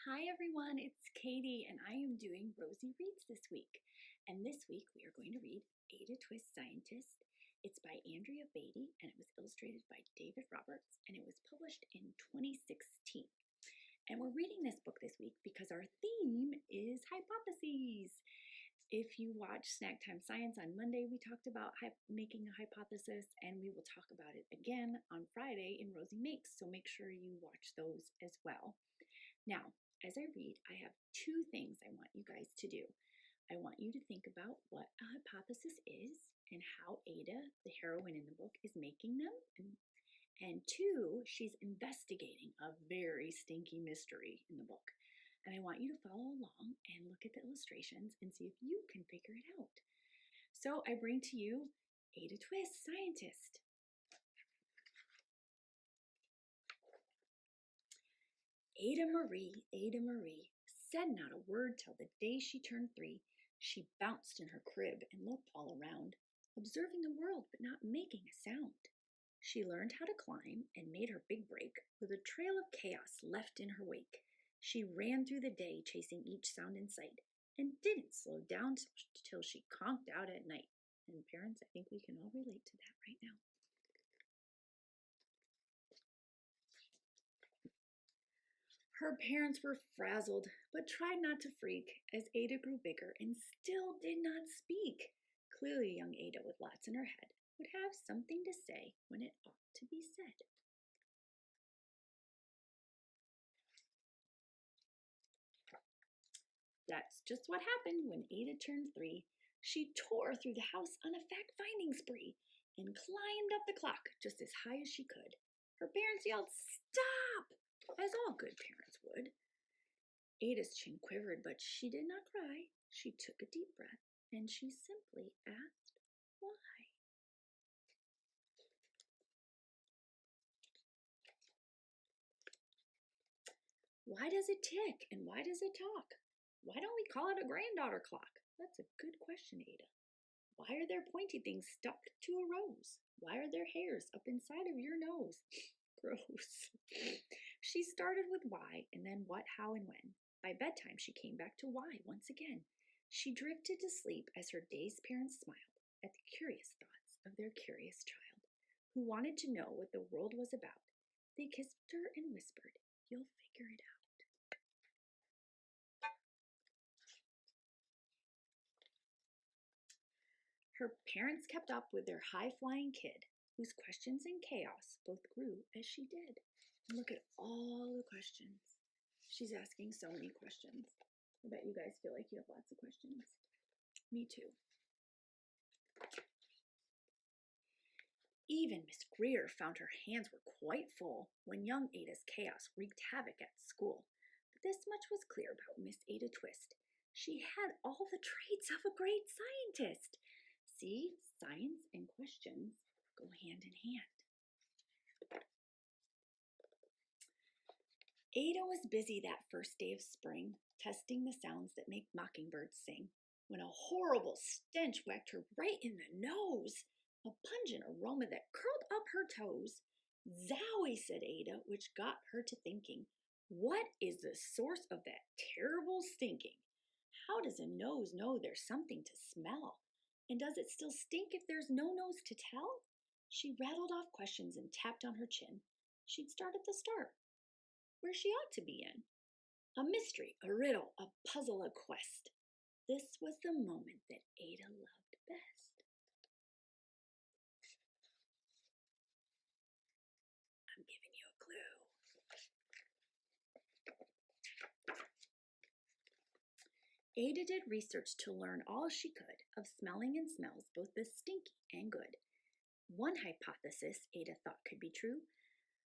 Hi everyone, it's Katie and I am doing Rosie Reads this week. And this week we are going to read Ada Twist Scientist. It's by Andrea Beaty and it was illustrated by David Roberts and it was published in 2016. And we're reading this book this week because our theme is hypotheses. If you watch Snack Time Science on Monday, we talked about making a hypothesis, and we will talk about it again on Friday in Rosie Makes, so make sure you watch those as well. Now, as I read, I have two things I want you guys to do. I want you to think about what a hypothesis is and how Ada, the heroine in the book, is making them. And two, she's investigating a very stinky mystery in the book. And I want you to follow along and look at the illustrations and see if you can figure it out. So I bring to you Ada Twist, Scientist. Ada Marie, said not a word till the day she turned 3. She bounced in her crib and looked all around, observing the world but not making a sound. She learned how to climb and made her big break with a trail of chaos left in her wake. She ran through the day chasing each sound in sight and didn't slow down till she conked out at night. And parents, I think we can all relate to that right now. Her parents were frazzled, but tried not to freak as Ada grew bigger and still did not speak. Clearly, young Ada, with lots in her head, would have something to say when it ought to be said. That's just what happened when Ada turned 3. She tore through the house on a fact-finding spree and climbed up the clock just as high as she could. Her parents yelled, "Stop!" as all good parents would. Ada's chin quivered, but she did not cry. She took a deep breath and she simply asked, "Why?" Why does it tick and why does it talk? Why don't we call it a granddaughter clock? That's a good question, Ada. Why are there pointy things stuck to a rose? Why are there hairs up inside of your nose? Gross. She started with why and then what, how, and when. By bedtime, she came back to why once again. She drifted to sleep as her dazed parents smiled at the curious thoughts of their curious child, who wanted to know what the world was about. They kissed her and whispered, "You'll figure it out." Her parents kept up with their high-flying kid, whose questions and chaos both grew as she did. And look at all the questions. She's asking so many questions. I bet you guys feel like you have lots of questions. Me too. Even Miss Greer found her hands were quite full when young Ada's chaos wreaked havoc at school. But this much was clear about Miss Ada Twist. She had all the traits of a great scientist. See, science and questions go hand in hand. Ada was busy that first day of spring, testing the sounds that make mockingbirds sing, when a horrible stench whacked her right in the nose, a pungent aroma that curled up her toes. "Zowie," said Ada, which got her to thinking. What is the source of that terrible stinking? How does a nose know there's something to smell? And does it still stink if there's no nose to tell? She rattled off questions and tapped on her chin. She'd start at the start, where she ought to be in. A mystery, a riddle, a puzzle, a quest. This was the moment that Ada loved best. I'm giving you a clue. Ada did research to learn all she could of smelling and smells, both the stinky and good. One hypothesis Ada thought could be true.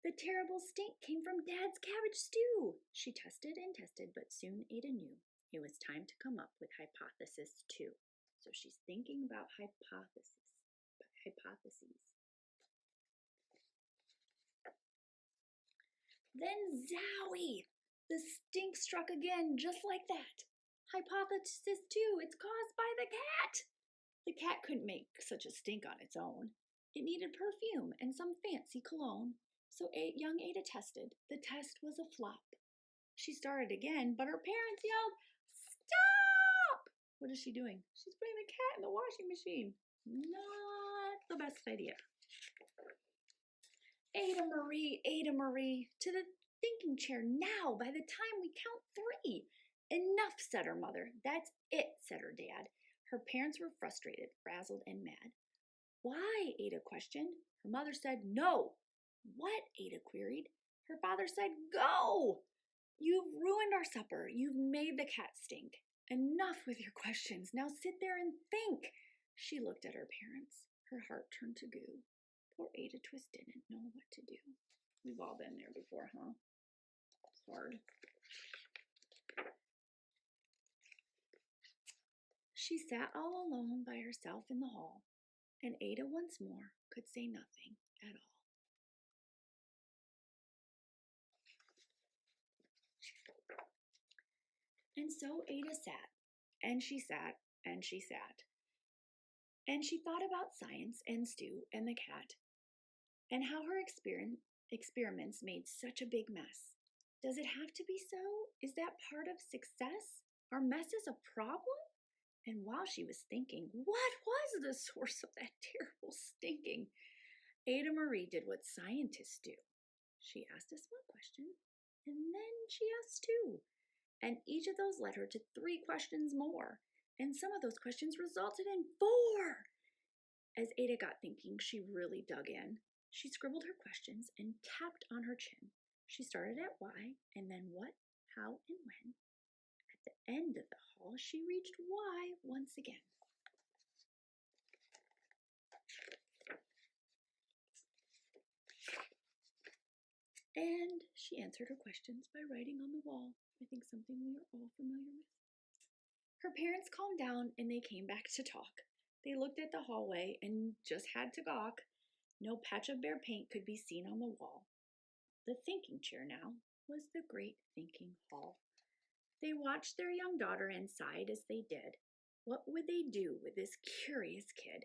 The terrible stink came from Dad's cabbage stew. She tested and tested, but soon Ada knew it was time to come up with hypothesis 2. So she's thinking about hypotheses. Then zowie! The stink struck again, just like that. Hypothesis 2, it's caused by the cat. The cat couldn't make such a stink on its own. It needed perfume and some fancy cologne. So young Ada tested. The test was a flop. She started again, but her parents yelled, "Stop!" What is she doing? She's putting the cat in the washing machine. Not the best idea. Ada Marie, to the thinking chair now by the time we count 3. Enough, said her mother. That's it, said her dad. Her parents were frustrated, frazzled, and mad. Why? Ada questioned. Her mother said, no. What? Ada queried. Her father said, go. You've ruined our supper. You've made the cat stink. Enough with your questions. Now sit there and think. She looked at her parents. Her heart turned to goo. Poor Ada Twist didn't know what to do. We've all been there before, huh? It's hard. She sat all alone by herself in the hall, and Ada once more could say nothing at all. And so Ada sat, and she sat, and she sat. And she thought about science and Stu and the cat, and how her experiments made such a big mess. Does it have to be so? Is that part of success? Are messes a problem? And while she was thinking, what was the source of that terrible stinking? Ada Marie did what scientists do. She asked us one question, and then she asked 2. And each of those led her to 3 questions more. And some of those questions resulted in 4. As Ada got thinking, she really dug in. She scribbled her questions and tapped on her chin. She started at why, and then what, how, and when. At the end of the hall, she reached why once again. And she answered her questions by writing on the wall. I think something we are all familiar with. Her parents calmed down and they came back to talk. They looked at the hallway and just had to gawk. No patch of bare paint could be seen on the wall. The thinking chair now was the great thinking hall. They watched their young daughter and sighed as they did. What would they do with this curious kid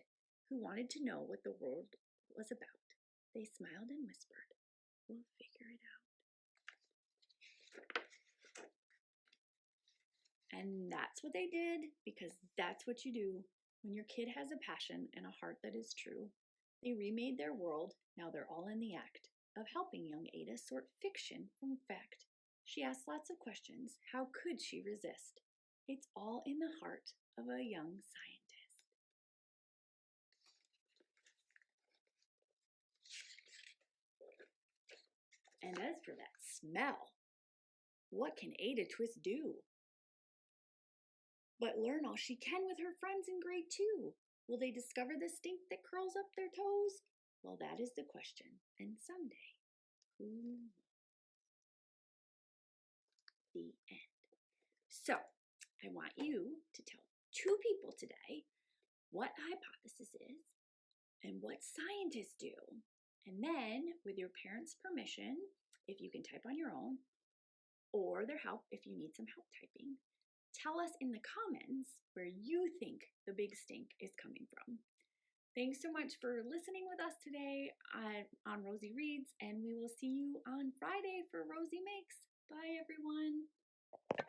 who wanted to know what the world was about? They smiled and whispered, we'll figure it out. And that's what they did, because that's what you do when your kid has a passion and a heart that is true. They remade their world. Now they're all in the act of helping young Ada sort fiction from fact. She asked lots of questions. How could she resist? It's all in the heart of a young scientist. And as for that smell, what can Ada Twist do? But learn all she can with her friends in grade 2. Will they discover the stink that curls up their toes? Well, that is the question. And someday, who knows? The end. So, I want you to tell 2 people today what hypothesis is and what scientists do. And then, with your parents' permission, if you can type on your own, or their help if you need some help typing, tell us in the comments where you think the big stink is coming from. Thanks so much for listening with us today on Rosie Reads, and we will see you on Friday for Rosie Makes. Bye, everyone.